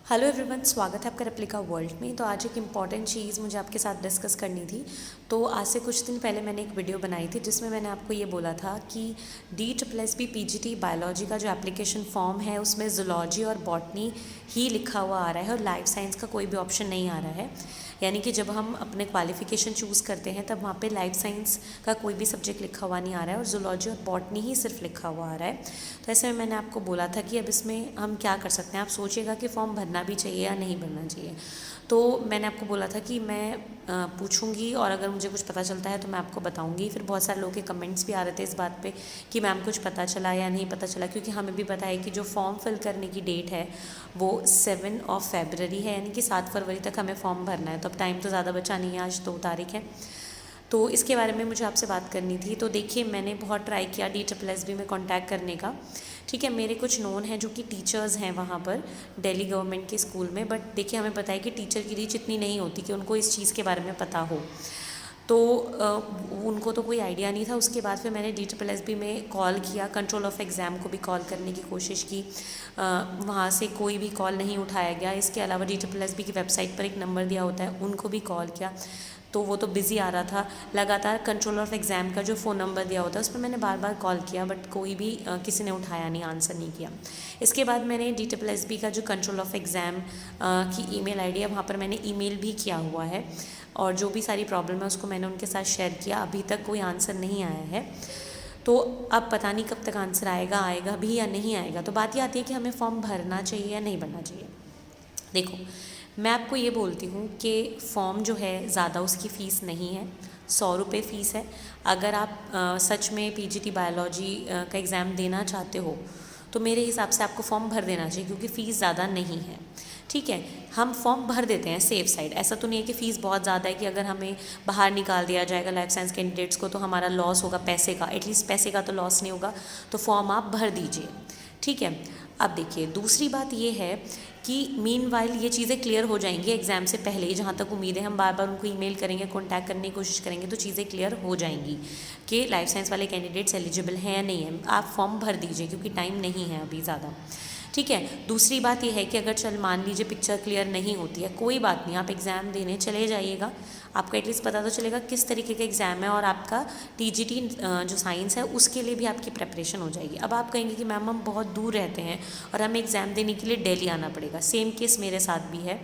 Hello everyone, स्वागत है आपका रेप्लिका वर्ल्ड में। तो आज एक इम्पॉर्टेंट चीज़ मुझे आपके साथ डिस्कस करनी थी। तो आज से कुछ दिन पहले मैंने एक वीडियो बनाई थी जिसमें मैंने आपको ये बोला था कि DSSB PGT बायोलॉजी का जो एप्लीकेशन फॉर्म है उसमें जूलॉजी और बॉटनी ही लिखा हुआ आ रहा है और लाइफ साइंस का कोई भी ऑप्शन नहीं आ रहा है। यानी कि जब हम अपने क्वालिफिकेशन चूज़ करते हैं तब वहाँ पे लाइफ साइंस का कोई भी सब्जेक्ट लिखा हुआ नहीं आ रहा है और जूलॉजी और बॉटनी ही सिर्फ लिखा हुआ आ रहा है। तो ऐसे में मैंने आपको बोला था कि अब इसमें हम क्या कर सकते हैं। आप सोचिएगा कि फॉर्म भरना भी चाहिए या नहीं भरना चाहिए। तो मैंने आपको बोला था कि मैं पूछूंगी और अगर मुझे कुछ पता चलता है तो मैं आपको बताऊंगी। फिर बहुत सारे लोगों के कमेंट्स भी आ रहे थे इस बात पे कि मैम कुछ पता चला या नहीं पता चला, क्योंकि हमें भी पता है कि जो फॉर्म फिल करने की डेट है वो 7 फरवरी है, यानी कि 7 फरवरी तक हमें फॉर्म भरना है। तो अब टाइम तो ज़्यादा बचा नहीं है, आज 2 तारीख है। तो इसके बारे में मुझे आपसे बात करनी थी। तो देखिए, मैंने बहुत ट्राई किया DSSB में कांटेक्ट करने का। ठीक है, मेरे कुछ नोन हैं जो कि टीचर्स हैं वहाँ पर दिल्ली गवर्नमेंट के स्कूल में। बट देखिए, हमें पता है कि टीचर की रीच इतनी नहीं होती कि उनको इस चीज़ के बारे में पता हो। तो उनको तो कोई आइडिया नहीं था। उसके बाद फिर मैंने DSSB में कॉल किया, कंट्रोल ऑफ एग्ज़ाम को भी कॉल करने की कोशिश की। वहाँ से कोई भी कॉल नहीं उठाया गया। इसके अलावा DSSB की वेबसाइट पर एक नंबर दिया होता है, उनको भी कॉल किया तो वो तो बिज़ी आ रहा था। लगातार कंट्रोल ऑफ एग्ज़ाम का जो फ़ोन नंबर दिया होता है उस पर मैंने बार बार कॉल किया, बट कोई भी किसी ने उठाया नहीं, आंसर नहीं किया। इसके बाद मैंने DSSB का जो कंट्रोल ऑफ एग्ज़ाम की ईमेल आईडी है वहाँ पर मैंने ईमेल भी किया हुआ है और जो भी सारी प्रॉब्लम है उसको मैंने उनके साथ शेयर किया। अभी तक कोई आंसर नहीं आया है। तो अब पता नहीं कब तक आंसर आएगा भी या नहीं आएगा। तो बात ये आती है कि हमें फॉर्म भरना चाहिए या नहीं भरना चाहिए। देखो, मैं आपको ये बोलती हूँ कि फ़ॉर्म जो है ज़्यादा उसकी फ़ीस नहीं है, 100 रुपये फ़ीस है। अगर आप सच में PGT बायोलॉजी का एग्ज़ाम देना चाहते हो तो मेरे हिसाब से आपको फॉर्म भर देना चाहिए, क्योंकि फ़ीस ज़्यादा नहीं है। ठीक है, हम फॉर्म भर देते हैं सेफ साइड। ऐसा तो नहीं है कि फ़ीस बहुत ज़्यादा है कि अगर हमें बाहर निकाल दिया जाएगा लाइफ साइंस कैंडिडेट्स को तो हमारा लॉस होगा पैसे का। एटलीस्ट पैसे का तो लॉस नहीं होगा। तो फॉर्म आप भर दीजिए। ठीक है, अब देखिए, दूसरी बात ये है कि मीनवाइल ये चीज़ें क्लियर हो जाएंगी एग्ज़ाम से पहले ही। जहाँ तक उम्मीद है, हम बार बार उनको ईमेल करेंगे, कांटेक्ट करने की कोशिश करेंगे तो चीज़ें क्लियर हो जाएंगी कि लाइफ साइंस वाले कैंडिडेट्स एलिजिबल हैं या नहीं है। आप फॉर्म भर दीजिए क्योंकि टाइम नहीं है अभी ज़्यादा। ठीक है, दूसरी बात यह है कि अगर चल मान लीजिए पिक्चर क्लियर नहीं होती है, कोई बात नहीं, आप एग्ज़ाम देने चले जाइएगा। आपको एटलीस्ट पता तो चलेगा किस तरीके का एग्ज़ाम है और आपका TGT जो साइंस है उसके लिए भी आपकी प्रेपरेशन हो जाएगी। अब आप कहेंगे कि मैम हम बहुत दूर रहते हैं और हमें एग्ज़ाम देने के लिए दिल्ली आना पड़ेगा। सेम केस मेरे साथ भी है,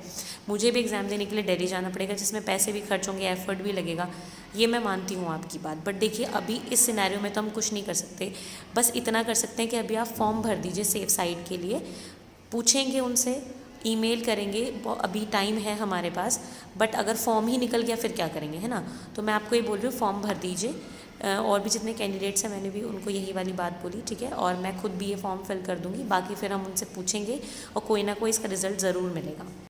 मुझे भी एग्ज़ाम देने के लिए दिल्ली जाना पड़ेगा, जिसमें पैसे भी खर्च होंगे, एफर्ट भी लगेगा। ये मैं मानती हूँ आपकी बात। बट देखिए, अभी इस सिनेरियो में तो हम कुछ नहीं कर सकते। बस इतना कर सकते हैं कि अभी आप फॉर्म भर दीजिए सेफ साइड के लिए। पूछेंगे उनसे, ईमेल करेंगे, अभी टाइम है हमारे पास। बट अगर फॉर्म ही निकल गया फिर क्या करेंगे, है ना। तो मैं आपको ये बोल रही हूँ, फॉर्म भर दीजिए। और भी जितने कैंडिडेट्स हैं मैंने भी उनको यही वाली बात बोली। ठीक है, और मैं खुद भी ये फॉर्म फिल कर दूँगी। बाकी फिर हम उनसे पूछेंगे और कोई ना कोई इसका रिज़ल्ट ज़रूर मिलेगा।